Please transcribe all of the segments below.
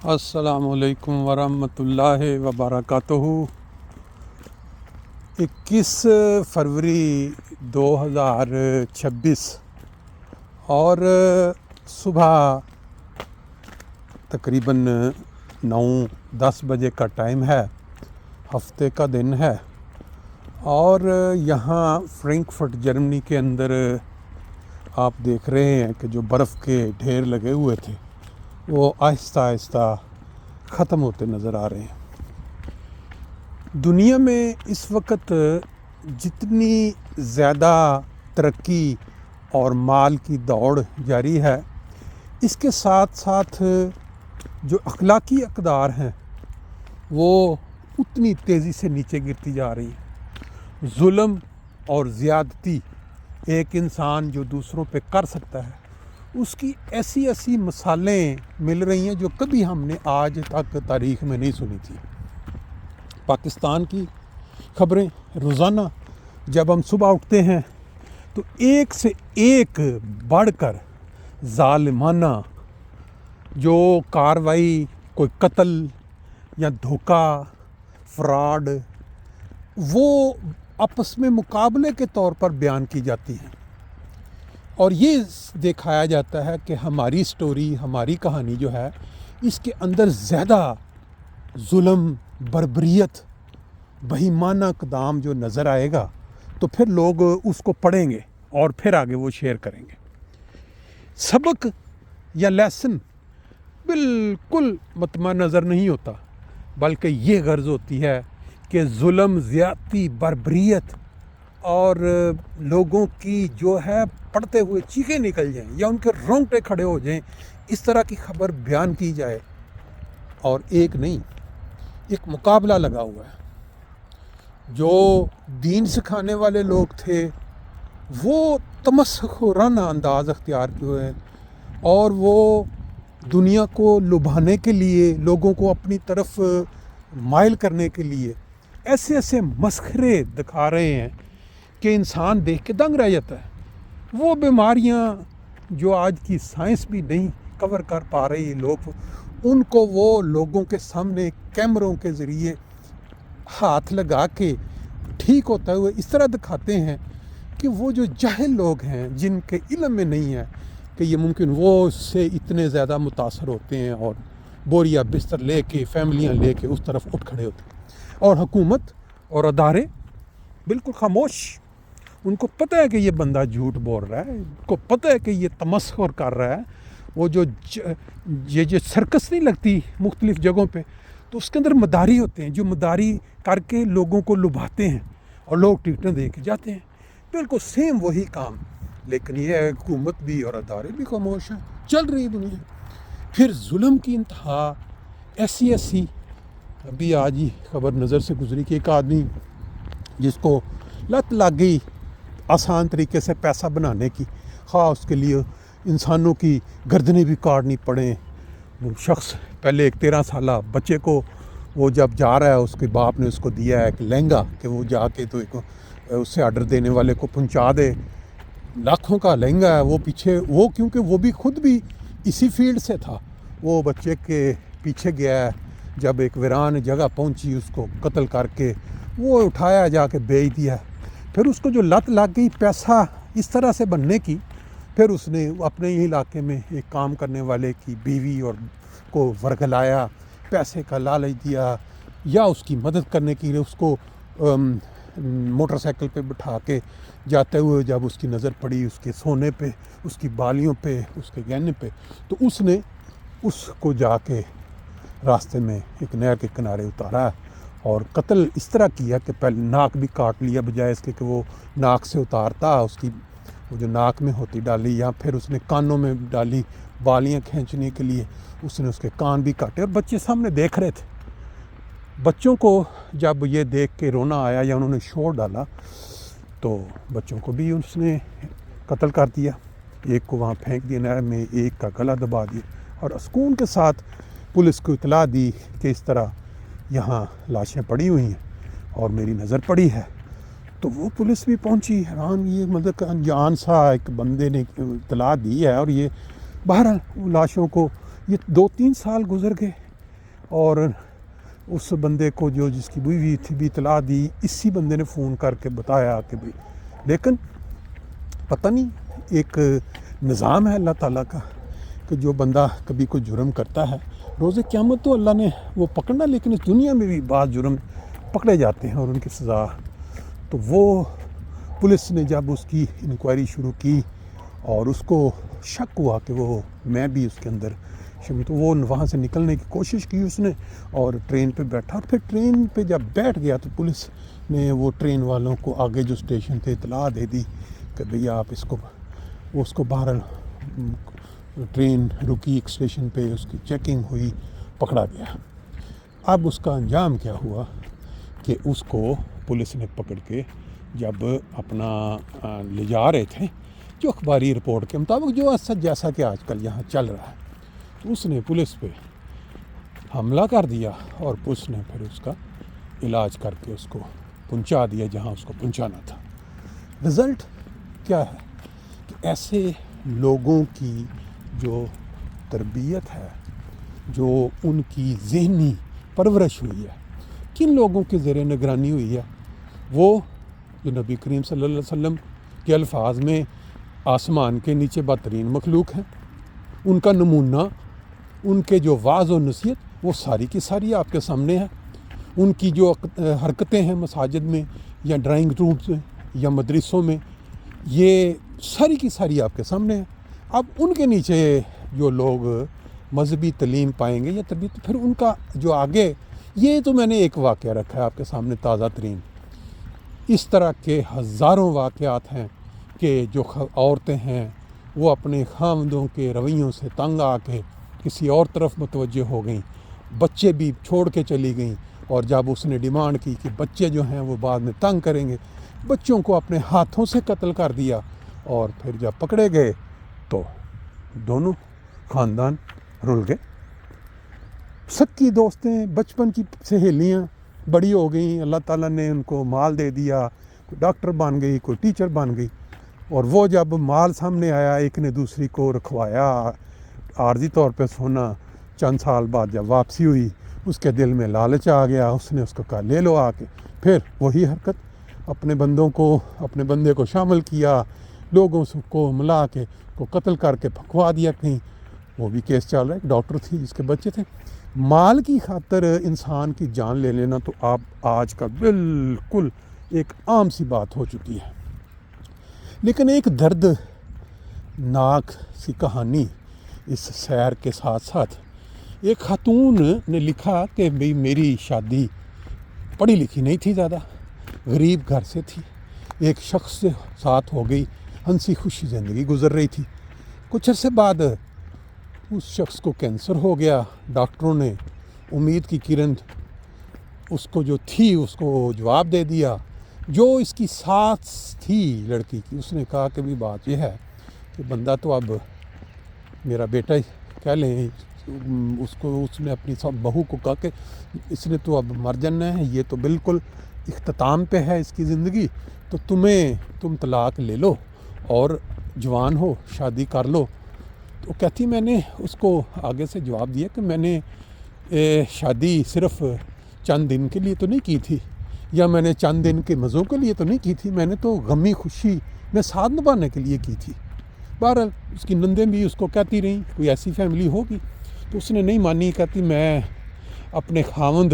السلام علیکم ورحمۃ اللہ وبرکاتہ۔ 21 فروری 2026 اور صبح تقریباً 9-10 بجے کا ٹائم ہے، ہفتے کا دن ہے، اور یہاں فرینکفرٹ جرمنی کے اندر آپ دیکھ رہے ہیں کہ جو برف کے ڈھیر لگے ہوئے تھے وہ آہستہ آہستہ ختم ہوتے نظر آ رہے ہیں۔ دنیا میں اس وقت جتنی زیادہ ترقی اور مال کی دوڑ جاری ہے، اس کے ساتھ ساتھ جو اخلاقی اقدار ہیں وہ اتنی تیزی سے نیچے گرتی جا رہی ہیں۔ ظلم اور زیادتی ایک انسان جو دوسروں پہ کر سکتا ہے، اس کی ایسی ایسی مثالیں مل رہی ہیں جو کبھی ہم نے آج تک تاریخ میں نہیں سنی تھی۔ پاکستان کی خبریں روزانہ جب ہم صبح اٹھتے ہیں تو ایک سے ایک بڑھ کر ظالمانہ جو کارروائی، کوئی قتل یا دھوکہ، فراڈ، وہ آپس میں مقابلے کے طور پر بیان کی جاتی ہیں، اور یہ دکھایا جاتا ہے کہ ہماری سٹوری، ہماری کہانی جو ہے، اس کے اندر زیادہ ظلم، بربریت، بہیمانہ اقدام جو نظر آئے گا تو پھر لوگ اس کو پڑھیں گے اور پھر آگے وہ شیئر کریں گے۔ سبق یا لیسن بالکل مطمع نظر نہیں ہوتا، بلکہ یہ غرض ہوتی ہے کہ ظلم، زیادتی، بربریت اور لوگوں کی جو ہے پڑھتے ہوئے چیخیں نکل جائیں یا ان کے رونگٹے کھڑے ہو جائیں، اس طرح کی خبر بیان کی جائے۔ اور ایک نہیں، ایک مقابلہ لگا ہوا ہے۔ جو دین سکھانے والے لوگ تھے وہ تمسخرانہ انداز اختیار کیے ہیں، اور وہ دنیا کو لبھانے کے لیے، لوگوں کو اپنی طرف مائل کرنے کے لیے ایسے ایسے مسخرے دکھا رہے ہیں کہ انسان دیکھ کے دنگ رہ جاتا ہے۔ وہ بیماریاں جو آج کی سائنس بھی نہیں کور کر پا رہی لوگ، ان کو وہ لوگوں کے سامنے کیمروں کے ذریعے ہاتھ لگا کے ٹھیک ہوتا ہوئے اس طرح دکھاتے ہیں کہ وہ جو جاہل لوگ ہیں، جن کے علم میں نہیں ہے کہ یہ ممکن، وہ اس سے اتنے زیادہ متاثر ہوتے ہیں اور بوریا بستر لے کے، فیملیاں لے کے اس طرف اٹھ کھڑے ہوتے ہیں، اور حکومت اور ادارے بالکل خاموش۔ ان کو پتہ ہے کہ یہ بندہ جھوٹ بول رہا ہے، ان کو پتہ ہے کہ یہ تمسخر کر رہا ہے۔ وہ جو سرکس نہیں لگتی مختلف جگہوں پہ، تو اس کے اندر مداری ہوتے ہیں جو مداری کر کے لوگوں کو لبھاتے ہیں اور لوگ ٹکٹیں دے کے جاتے ہیں۔ بالکل سیم وہی کام، لیکن یہ ہے حکومت بھی اور ادارے بھی خاموش ہیں، چل رہی دنیا۔ پھر ظلم کی انتہا ایسی ایسی، ابھی آج ہی خبر نظر سے گزری کہ ایک آدمی جس کو لت لگ گئی آسان طریقے سے پیسہ بنانے کی، خواہ اس کے لیے انسانوں کی گردنیں بھی کاٹنی پڑیں۔ وہ شخص پہلے ایک 13 سالہ بچے کو، وہ جب جا رہا ہے، اس کے باپ نے اس کو دیا ہے ایک لہنگا کہ وہ جا کے تو ایک اس سے آرڈر دینے والے کو پہنچا دے۔ لاکھوں کا لہنگا ہے، وہ پیچھے، وہ کیونکہ وہ بھی خود بھی اسی فیلڈ سے تھا، وہ بچے کے پیچھے گیا ہے۔ جب ایک ویران جگہ پہنچی، اس کو قتل کر کے وہ اٹھایا، جا کے بیچ دیا۔ پھر اس کو جو لت لگ گئی پیسہ اس طرح سے بننے کی، پھر اس نے اپنے ہی علاقے میں ایک کام کرنے والے کی بیوی اور کو ورگلایا، پیسے کا لالچ دیا، یا اس کی مدد کرنے کے لیے اس کو موٹر سائیکل پہ بٹھا کے جاتے ہوئے جب اس کی نظر پڑی اس کے سونے پہ، اس کی بالیوں پہ، اس کے گہنے پہ، تو اس نے اس کو جا کے راستے میں ایک نہر کے کنارے اتارا اور قتل اس طرح کیا کہ پہلے ناک بھی کاٹ لیا، بجائے اس کے کہ وہ ناک سے اتارتا، اس کی وہ جو ناک میں ہوتی ڈالی، یا پھر اس نے کانوں میں ڈالی بالیاں کھینچنے کے لیے، اس نے اس کے کان بھی کاٹے، اور بچے سامنے دیکھ رہے تھے۔ بچوں کو جب یہ دیکھ کے رونا آیا یا انہوں نے شور ڈالا تو بچوں کو بھی اس نے قتل کر دیا، ایک کو وہاں پھینک دیا نہر میں، ایک کا گلا دبا دیا، اور سکون کے ساتھ پولیس کو اطلاع دی کہ اس طرح یہاں لاشیں پڑی ہوئی ہیں اور میری نظر پڑی ہے۔ تو وہ پولیس بھی پہنچی، حیران، یہ مطلب کہ انجان سا ایک بندے نے اطلاع دی ہے، اور یہ بہرحال لاشوں کو، یہ 2-3 سال گزر گئے، اور اس بندے کو جو جس کی بیوی تھی بھی اطلاع دی، اسی بندے نے فون کر کے بتایا کہ بھئی، لیکن پتہ نہیں ایک نظام ہے اللہ تعالیٰ کا کہ جو بندہ کبھی کوئی جرم کرتا ہے روز قیامت تو اللہ نے وہ پکڑنا، لیکن اس دنیا میں بھی بعض جرم پکڑے جاتے ہیں اور ان کی سزا. تو وہ پولیس نے جب اس کی انکوائری شروع کی اور اس کو شک ہوا کہ وہ میں بھی اس کے اندر شامل، تو وہ وہاں سے نکلنے کی کوشش کی اس نے اور ٹرین پہ بیٹھا. اور پھر ٹرین پہ جب بیٹھ گیا تو پولیس نے وہ ٹرین والوں کو آگے جو اسٹیشن تھے اطلاع دے دی کہ بھئی آپ اس کو بہرحال ٹرین رکی ایک اسٹیشن پہ، اس کی چیکنگ ہوئی، پکڑا گیا. اب اس کا انجام کیا ہوا کہ اس کو پولیس نے پکڑ کے جب اپنا لے جا رہے تھے، جو اخباری رپورٹ کے مطابق جو سچ جیسا کہ آج کل یہاں چل رہا ہے، تو اس نے پولیس پہ حملہ کر دیا اور پولیس نے پھر اس کا علاج کر کے اس کو پہنچا دیا جہاں اس کو پہنچانا تھا. رزلٹ کیا ہے کہ ایسے لوگوں کی جو تربیت ہے، جو ان کی ذہنی پرورش ہوئی ہے، کن لوگوں کے زیر نگرانی ہوئی ہے، وہ جو نبی کریم صلی اللہ علیہ وسلم کے الفاظ میں آسمان کے نیچے بدترین مخلوق ہیں. ان کا نمونہ، ان کے جو وعظ و نصیحت وہ ساری کی ساری آپ کے سامنے ہے. ان کی جو حرکتیں ہیں مساجد میں یا ڈرائنگ رومز میں یا مدرسوں میں، یہ ساری کی ساری آپ کے سامنے ہے. اب ان کے نیچے جو لوگ مذہبی تعلیم پائیں گے یا تربیت، پھر ان کا جو آگے، یہ تو میں نے ایک واقعہ رکھا ہے آپ کے سامنے تازہ ترین. اس طرح کے ہزاروں واقعات ہیں کہ جو عورتیں ہیں وہ اپنے خاوندوں کے رویوں سے تنگ آ کے کسی اور طرف متوجہ ہو گئیں، بچے بھی چھوڑ کے چلی گئیں، اور جب اس نے ڈیمانڈ کی کہ بچے جو ہیں وہ بعد میں تنگ کریں گے، بچوں کو اپنے ہاتھوں سے قتل کر دیا. اور پھر جب پکڑے گئے تو دونوں خاندان رل گئے. سکی دوستیں، بچپن کی سہیلیاں بڑی ہو گئیں، اللہ تعالیٰ نے ان کو مال دے دیا، کوئی ڈاکٹر بن گئی، کوئی ٹیچر بن گئی. اور وہ جب مال سامنے آیا، ایک نے دوسری کو رکھوایا عارضی طور پہ سونا. چند سال بعد جب واپسی ہوئی، اس کے دل میں لالچ آ گیا، اس نے اس کو کہا لے لو آ کے. پھر وہی حرکت، اپنے بندے کو شامل کیا، لوگوں کو ملا کے کو قتل کر کے پھنکوا دیا کہیں. وہ بھی کیس چل رہا ہے. ایک ڈاکٹر تھی جس کے بچے تھے. مال کی خاطر انسان کی جان لے لینا تو آپ آج کا بالکل ایک عام سی بات ہو چکی ہے. لیکن ایک درد ناک سی کہانی اس سیر کے ساتھ ساتھ، ایک خاتون نے لکھا کہ بھئی میری شادی پڑھی لکھی نہیں تھی، زیادہ غریب گھر سے تھی، ایک شخص سے ساتھ ہو گئی، ہنسی خوشی زندگی گزر رہی تھی. کچھ عرصے بعد اس شخص کو کینسر ہو گیا. ڈاکٹروں نے امید کی کرن اس کو جو تھی اس کو جواب دے دیا. جو اس کی ساتھ تھی لڑکی کی، اس نے کہا کہ بھی بات یہ ہے کہ بندہ تو اب میرا بیٹا ہی کہہ لیں، اس نے اپنی بہو کو کہا کہ اس نے تو اب مر جانا ہے، یہ تو بالکل اختتام پہ ہے اس کی زندگی، تو تم طلاق لے لو اور جوان ہو، شادی کر لو. تو کہتی میں نے اس کو آگے سے جواب دیا کہ میں نے شادی صرف چند دن کے لیے تو نہیں کی تھی، یا میں نے چند دن کے مزوں کے لیے تو نہیں کی تھی، میں نے تو غمی خوشی میں ساتھ نبھانے کے لیے کی تھی. بہرحال اس کی نندیں بھی اس کو کہتی رہیں کوئی ایسی فیملی ہوگی، تو اس نے نہیں مانی. کہتی میں اپنے خاوند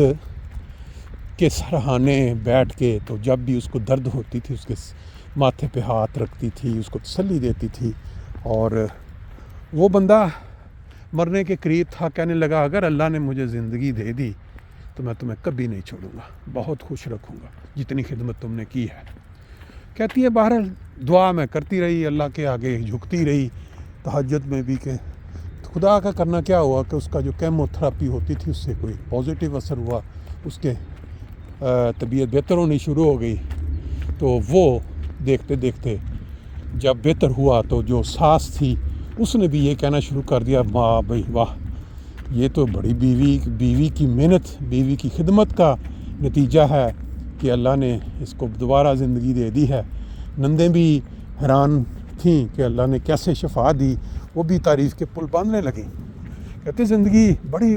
کے سرہانے بیٹھ کے تو جب بھی اس کو درد ہوتی تھی اس کے ماتھے پہ ہاتھ رکھتی تھی، اس کو تسلی دیتی تھی. اور وہ بندہ مرنے کے قریب تھا، کہنے لگا اگر اللہ نے مجھے زندگی دے دی تو میں تمہیں کبھی نہیں چھوڑوں گا، بہت خوش رکھوں گا جتنی خدمت تم نے کی ہے. کہتی ہے بہرحال دعا میں کرتی رہی، اللہ کے آگے جھکتی رہی تہجد میں بھی، کہ خدا کا کرنا کیا ہوا کہ اس کا جو کیمو تھراپی ہوتی تھی اس سے کوئی پازیٹیو اثر ہوا، اس کے طبیعت بہتر ہونی شروع ہو گئی. تو وہ دیکھتے دیکھتے جب بہتر ہوا تو جو ساس تھی اس نے بھی یہ کہنا شروع کر دیا، واہ بھائی واہ، یہ تو بڑی بیوی کی محنت، بیوی کی خدمت کا نتیجہ ہے کہ اللہ نے اس کو دوبارہ زندگی دے دی ہے. نندیں بھی حیران تھیں کہ اللہ نے کیسے شفا دی، وہ بھی تعریف کے پل باندھنے لگیں. کہتے زندگی بڑی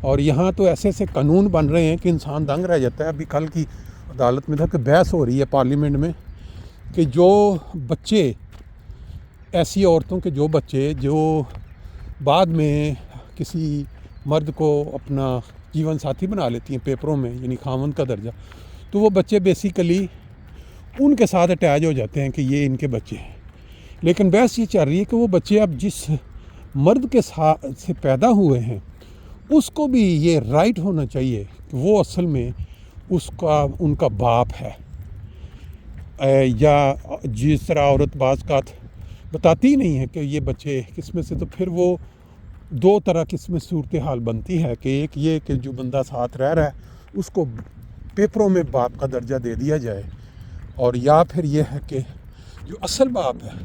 اور یہاں تو ایسے ایسے قانون بن رہے ہیں کہ انسان دنگ رہ جاتا ہے. ابھی کل کی عدالت میں تھا کہ بحث ہو رہی ہے پارلیمنٹ میں کہ جو بچے ایسی عورتوں کے جو بچے جو بعد میں کسی مرد کو اپنا جیون ساتھی بنا لیتی ہیں پیپروں میں، یعنی خاوند کا درجہ، تو وہ بچے بیسیکلی ان کے ساتھ اٹیچ ہو جاتے ہیں کہ یہ ان کے بچے ہیں. لیکن بحث یہ چل رہی ہے کہ وہ بچے اب جس مرد کے ساتھ سے پیدا ہوئے ہیں اس کو بھی یہ رائٹ ہونا چاہیے کہ وہ اصل میں ان کا باپ ہے. یا جس طرح عورت بعض کا بتاتی نہیں ہے کہ یہ بچے کس میں سے، تو پھر وہ دو طرح کی اس میں صورتحال بنتی ہے کہ ایک یہ کہ جو بندہ ساتھ رہ رہا ہے اس کو پیپروں میں باپ کا درجہ دے دیا جائے، اور یا پھر یہ ہے کہ جو اصل باپ ہے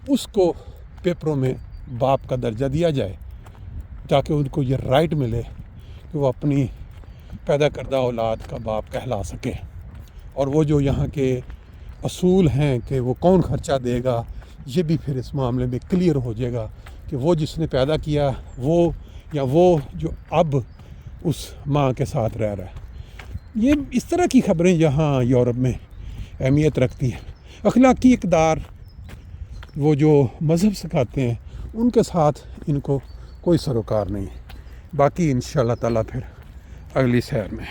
اس کو پیپروں میں باپ کا درجہ دیا جائے تاکہ ان کو یہ رائٹ ملے کہ وہ اپنی پیدا کردہ اولاد کا باپ کہلا سکے. اور وہ جو یہاں کے اصول ہیں کہ وہ کون خرچہ دے گا، یہ بھی پھر اس معاملے میں کلیئر ہو جائے گا کہ وہ جس نے پیدا کیا وہ یا وہ جو اب اس ماں کے ساتھ رہ رہا ہے. یہ اس طرح کی خبریں یہاں یورپ میں اہمیت رکھتی ہیں. اخلاقی اقدار وہ جو مذہب سکھاتے ہیں ان کے ساتھ ان کو کوئی سروکار نہیں. باقی انشاءاللہ تعالیٰ پھر اگلی سیر میں.